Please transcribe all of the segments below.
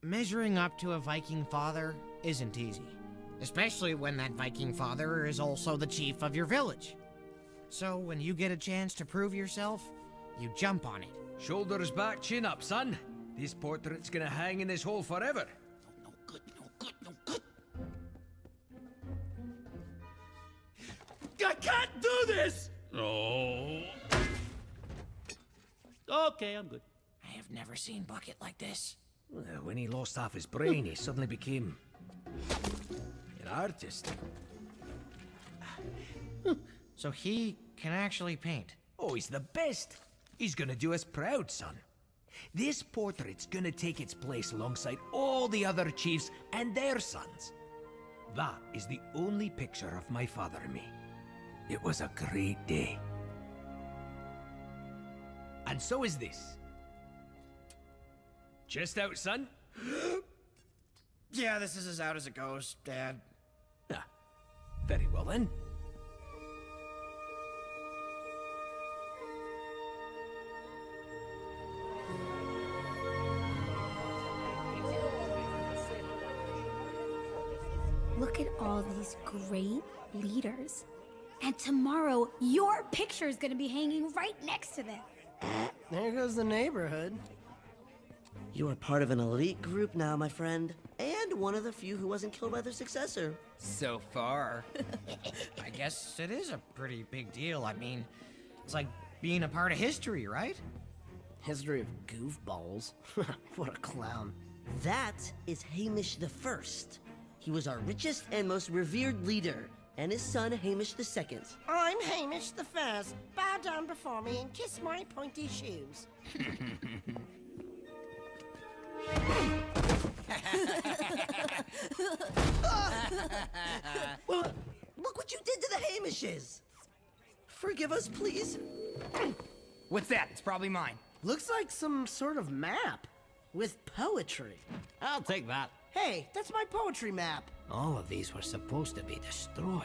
measuring up to a Viking father isn't easy. Especially when that Viking father is also the chief of your village. So when you get a chance to prove yourself, you jump on it. Shoulders back, chin up, son. This portrait's gonna hang in this hole forever. No good, no good, no good. I can't do this! Oh. Okay, I'm good. I have never seen Bucket like this. Well, when he lost half his brain, he suddenly became an artist. So he can actually paint. Oh, he's the best. He's gonna do us proud, son. This portrait's gonna take its place alongside all the other chiefs and their sons. That is the only picture of my father and me. It was a great day. And so is this. Chest out, son? Yeah, this is as out as it goes, Dad. Ah, very well then. Look at all these great leaders. And tomorrow, your picture is gonna be hanging right next to them. There goes the neighborhood. You are part of an elite group now, my friend. And one of the few who wasn't killed by their successor. So far. I guess it is a pretty big deal. I mean, it's like being a part of history, right? History of goofballs. What a clown. That is Hamish the First. He was our richest and most revered leader, and his son Hamish the Second. I'm Hamish the First. Bow down before me and kiss my pointy shoes. Well, look what you did to the Hamishes! Forgive us, please. What's that? It's probably mine. Looks like some sort of map with poetry. I'll take that. Hey, that's my poetry map. All of these were supposed to be destroyed.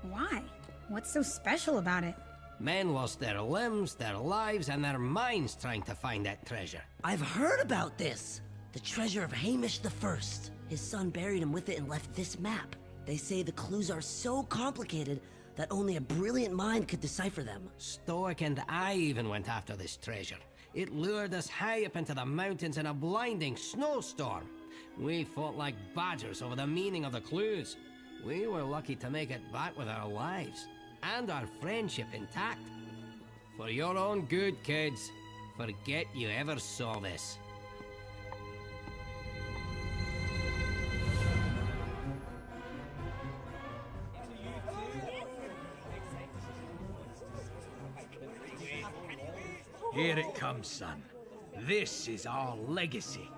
Why? What's so special about it? Men lost their limbs, their lives, and their minds trying to find that treasure. I've heard about this. The treasure of Hamish the First. His son buried him with it and left this map. They say the clues are so complicated that only a brilliant mind could decipher them. Stoic and I even went after this treasure. It lured us high up into the mountains in a blinding snowstorm. We fought like badgers over the meaning of the clues. We were lucky to make it back with our lives, and our friendship intact. For your own good, kids, forget you ever saw this. Here it comes, son. This is our legacy.